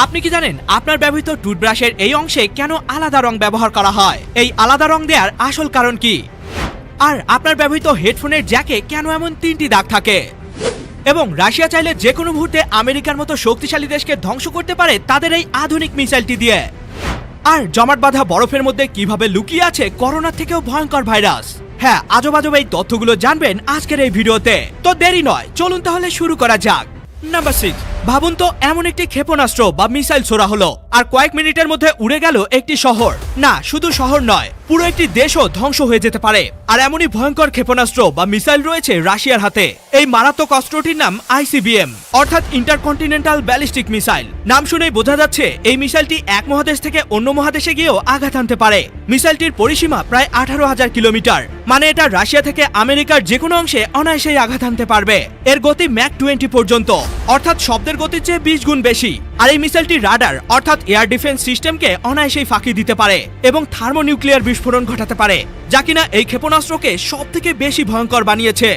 আপনি কি জানেন আপনার ব্যবহৃত টুথব্রাশের এই অংশে কেন আলাদা রং ব্যবহার করা হয়? এই আলাদা রং দেওয়ার আসল কারণ কি? আর আপনার ব্যবহৃত হেডফোনের জ্যাকে কেন এমন 3টি দাগ থাকে? এবং রাশিয়া চাইলে যে কোনো মুহূর্তে আমেরিকার মতো শক্তিশালী দেশকে ধ্বংস করতে পারে তাদের এই আধুনিক মিসাইলটি দিয়ে। আর জমাট বাঁধা বরফের মধ্যে কিভাবে লুকিয়ে আছে করোনার থেকেও ভয়ঙ্কর ভাইরাস। হ্যাঁ, আজব আজব এই তথ্যগুলো জানবেন আজকের এই ভিডিওতে। তো দেরি নয়, চলুন তাহলে শুরু করা যাক। নাম্বার 6, ভাবুন তো এমন একটি ক্ষেপণাস্ত্র বা মিসাইল ছোড়া হলো আর কয়েক মিনিটের মধ্যে উড়ে গেল একটি শহর। না, শুধু শহর নয়, পুরো একটি দেশও ধ্বংস হয়ে যেতে পারে। আর এমনই ভয়ঙ্কর ক্ষেপণাস্ত্র বা মিসাইল রয়েছে রাশিয়ার হাতে। এই মারাত্মক অস্ত্রটির নাম ICBM, অর্থাৎ ইন্টারকন্টিনেন্টাল ব্যালিস্টিক মিসাইল। নাম শুনেই বোঝা যাচ্ছে এই মিসাইলটি এক মহাদেশ থেকে অন্য মহাদেশে গিয়েও আঘাত আনতে পারে। মিসাইলটির পরিসীমা প্রায় 18,000 কিলোমিটার, মানে এটা রাশিয়া থেকে আমেরিকার যে কোনো অংশে অনায়াসেই আঘাত আনতে পারবে। এর গতি ম্যাক 20 পর্যন্ত, অর্থাৎ শব্দের গতির চেয়ে 20 গুণ বেশি। আর এই মিসাইলটি রাডার অর্থাৎ এয়ার ডিফেন্স সিস্টেমকে অনায়াসেই ফাঁকি দিতে পারে এবং থার্মোনিউক্লিয়ার বিস্ফোরণ ঘটাতে পারে, যা কিনা এই ক্ষেপণাস্ত্রকে সবথেকে বেশি ভয়ঙ্কর বানিয়েছে।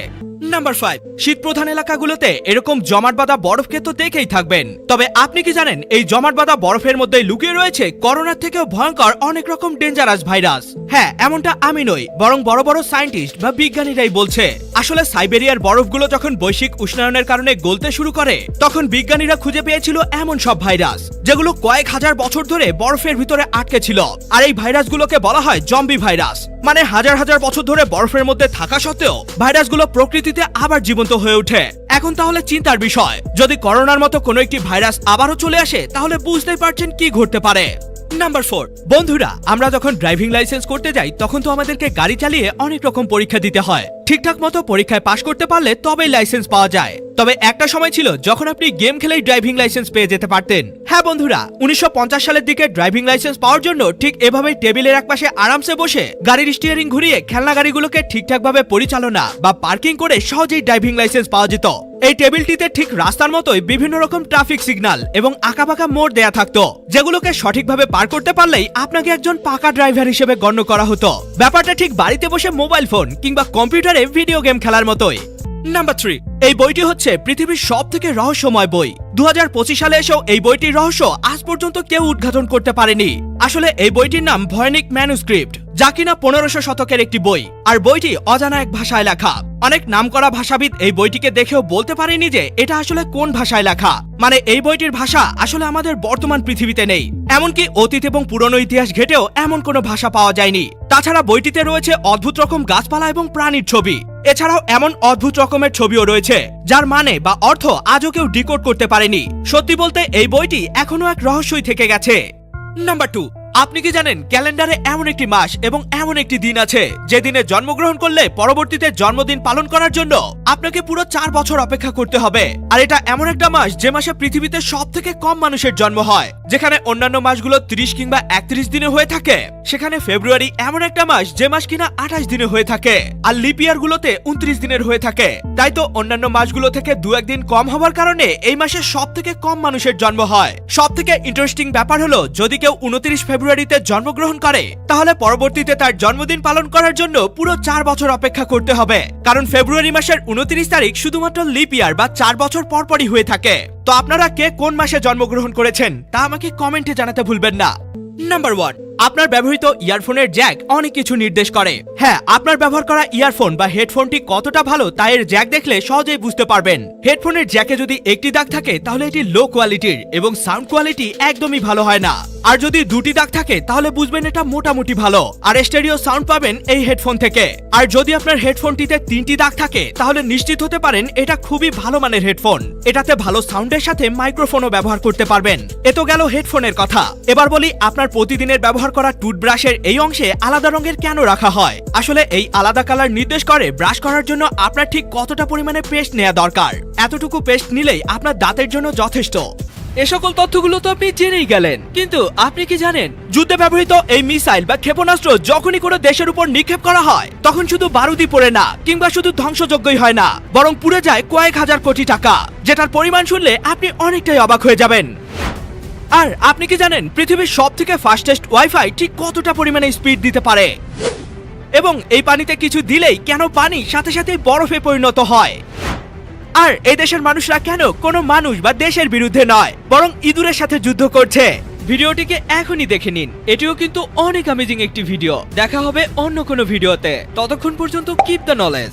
নাম্বার 5, শীতপ্রধান এলাকাগুলোতে এরকম জমাট বাঁধা বরফকে তো দেখেই থাকবেন। তবে আপনি কি জানেন এই জমাট বাঁধা বরফের মধ্যে লুকিয়ে রয়েছে করোনার থেকেও ভয়ঙ্কর অনেক রকম ডেঞ্জারাস ভাইরাস? হ্যাঁ, এমনটা আমি নই, বরং বড় বড় সায়েন্টিস্ট বা বিজ্ঞানীরাই বলছে। আসলে সাইবেরিয়ার বরফগুলো যখন বৈশ্বিক উষ্ণায়নের কারণে গলতে শুরু করে, তখন বিজ্ঞানীরা খুঁজে পেয়েছিল এমন সব ভাইরাস যেগুলো কয়েক হাজার বছর ধরে বরফের ভিতরে আটকে ছিল। আর এই ভাইরাসগুলোকে বলা হয় জম্বি ভাইরাস, মানে হাজার হাজার বছর ধরে বরফের মধ্যে থাকা সত্ত্বেও ভাইরাসগুলো প্রকৃতিতে আবার জীবন্ত হয়ে ওঠে। এখন তাহলে চিন্তার বিষয়, যদি করোনার মতো কোনো একটি ভাইরাস আবারও চলে আসে তাহলে বুঝতেই পারছেন কি ঘটতে পারে। নাম্বার 4, বন্ধুরা, আমরা যখন ড্রাইভিং লাইসেন্স করতে যাই তখন তো আমাদেরকে গাড়ি চালিয়ে অনেক রকম পরীক্ষা দিতে হয়। ঠিকঠাক মতো পরীক্ষায় পাশ করতে পারলে তবেই লাইসেন্স পাওয়া যায়। তবে একটা সময় ছিল যখন আপনি গেম খেলেই ড্রাইভিং লাইসেন্স পেয়ে যেতে পারতেন। হ্যাঁ বন্ধুরা, 1950 সালের দিকে ড্রাইভিং লাইসেন্স পাওয়ার জন্য ঠিক এভাবেই টেবিলের একপাশে আরামসে বসে গাড়ির স্টিয়ারিং ঘুরিয়ে খেলনা গাড়িগুলোকে ঠিকঠাকভাবে পরিচালনা বা পার্কিং করে সহজেই ড্রাইভিং লাইসেন্স পাওয়া যেত। এই টেবিলটিতে ঠিক রাস্তার মতোই বিভিন্ন রকম ট্রাফিক সিগন্যাল এবং আঁকাবাঁকা মোড় দেয়া থাকতো, যেগুলোকে সঠিকভাবে পার করতে পারলেই আপনাকে একজন পাকা ড্রাইভার হিসেবে গণ্য করা হতো। ব্যাপারটা ঠিক বাড়িতে বসে মোবাইল ফোন কিংবা কম্পিউটারে ভিডিও গেম খেলার মতোই। নাম্বার 3, এই বইটি হচ্ছে পৃথিবীর সবথেকে রহস্যময় বই। 2025 সালে এসেও এই বইটির রহস্য আজ পর্যন্ত কেউ উদ্ঘাটন করতে পারেনি। আসলে এই বইটির নাম ভয়নিক ম্যানুস্ক্রিপ্ট, যা কিনা 1500 শতকের একটি বই। আর বইটি অজানা এক ভাষায় লেখা। অনেক নামকরা ভাষাবিদ এই বইটিকে দেখেও বলতে পারেনি যে এটা আসলে কোন ভাষায় লেখা। মানে এই বইটির ভাষা আসলে আমাদের বর্তমান পৃথিবীতে নেই, এমনকি অতীত এবং পুরনো ইতিহাস ঘেটেও এমন কোনো ভাষা পাওয়া যায়নি। তাছাড়া বইটিতে রয়েছে অদ্ভুত রকম গাছপালা এবং প্রাণীর ছবি। এছাড়াও এমন অদ্ভুত রকমের ছবিও রয়েছে যার মানে বা অর্থ আজও কেউ ডিকোড করতে পারেনি। সত্যি বলতে এই বইটি এখনো এক রহস্যই থেকে গেছে। নাম্বার 2, আপনি কি জানেন ক্যালেন্ডারে এমন একটি মাস এবং এমন একটি দিন আছে যে দিনে জন্মগ্রহণ করলে পরবর্তীতে জন্মদিন পালন করার জন্য আপনাকে পুরো 4 বছর অপেক্ষা করতে হবে। আর এটা এমন একটা মাস যে মাসে পৃথিবীতে সব থেকে কম মানুষের জন্ম হয়। যেখানে অন্যান্য মাসগুলো 30 কিংবা 31 দিনে হয়ে থাকে, সেখানে ফেব্রুয়ারি এমন একটা মাস যে মাস কিনা 28 দিনে হয়ে থাকে। আর লিপ ইয়ার গুলোতে 29 দিনের হয়ে থাকে। তাই তো অন্যান্য মাসগুলো থেকে 2-1 দিন কম হওয়ার কারণে এই মাসে সব থেকে কম মানুষের জন্ম হয়। সব থেকে ইন্টারেস্টিং ব্যাপার হলো, যদি কেউ 29 ফেব্রুয়ারিতে জন্মগ্রহণ করে তাহলে পরবর্তীতে তার জন্মদিন পালন করার জন্য পুরো 4 বছর অপেক্ষা করতে হবে, কারণ ফেব্রুয়ারি মাসের 29 তারিখ শুধুমাত্র লিপ ইয়ার বা 4 বছর পরপরই হয়ে থাকে। তো আপনারা কে কোন মাসে জন্মগ্রহণ করেছেন তা আমাকে কমেন্টে জানাতে ভুলবেন না। নাম্বার 1, আপনার ব্যবহৃত ইয়ারফোনের জ্যাক অনেক কিছু নির্দেশ করে। হ্যাঁ, আপনার ব্যবহার করা ইয়ারফোন বা হেডফোনটি কতটা ভালো তা এর জ্যাক দেখলে সহজেই বুঝতে পারবেন। হেডফোনের জ্যাকে যদি একটি দাগ থাকে তাহলে এটি লো কোয়ালিটির এবং সাউন্ড কোয়ালিটি একদমই ভালো হয় না। আর যদি 2টি দাগ থাকে তাহলে বুঝবেন এটা মোটামুটি ভালো আর স্টেরিও সাউন্ড পাবেন এই হেডফোন থেকে। আর যদি আপনার হেডফোনটিতে 3টি দাগ থাকে তাহলে নিশ্চিত হতে পারেন এটা খুবই ভালো মানের হেডফোন। এটাতে ভালো সাউন্ডের সাথে মাইক্রোফোনও ব্যবহার করতে পারবেন। এ তো গেল হেডফোনের কথা। এবার বলি আপনার প্রতিদিনের ব্যবহার করা টুথব্রাশের এই অংশে আলাদা রঙের কেন রাখা হয়। আসলে এই আলাদা কালার নির্দেশ করে ব্রাশ করার জন্য আপনার ঠিক কতটা পরিমাণে পেস্ট নেওয়া দরকার। এতটুকু পেস্ট নিলেই আপনার দাঁতের জন্য যথেষ্ট। এ সকল তথ্যগুলো তো আপনি জেনেই গেলেন, কিন্তু আপনি কি জানেন যুদ্ধে ব্যবহৃত এই মিসাইল বা ক্ষেপণাস্ত্র যখনই কোনো দেশের উপর নিক্ষেপ করা হয় তখন শুধু বারুদই পড়ে না কিংবা শুধু ধ্বংসযোগ্যই হয় না, বরং পুড়ে যায় কয়েক হাজার কোটি টাকা, যেটার পরিমাণ শুনলে আপনি অনেকটাই অবাক হয়ে যাবেন। আর আপনি কি জানেন পৃথিবীর সবথেকে ফাস্টেস্ট ওয়াইফাই ঠিক কতটা পরিমাণে স্পিড দিতে পারে? এবং এই পানিতে কিছু দিলেই কেন পানি সাথে সাথে বরফে পরিণত হয়? আর এই দেশের মানুষরা কেন কোনো মানুষ বা দেশের বিরুদ্ধে নয়, বরং ইঁদুরের সাথে যুদ্ধ করছে? ভিডিওটিকে এখনই দেখে নিন। এটিও কিন্তু অনেক অ্যামেজিং একটি ভিডিও। দেখা হবে অন্য কোনো ভিডিওতে। ততক্ষণ পর্যন্ত কিপ দ্য নলেজ।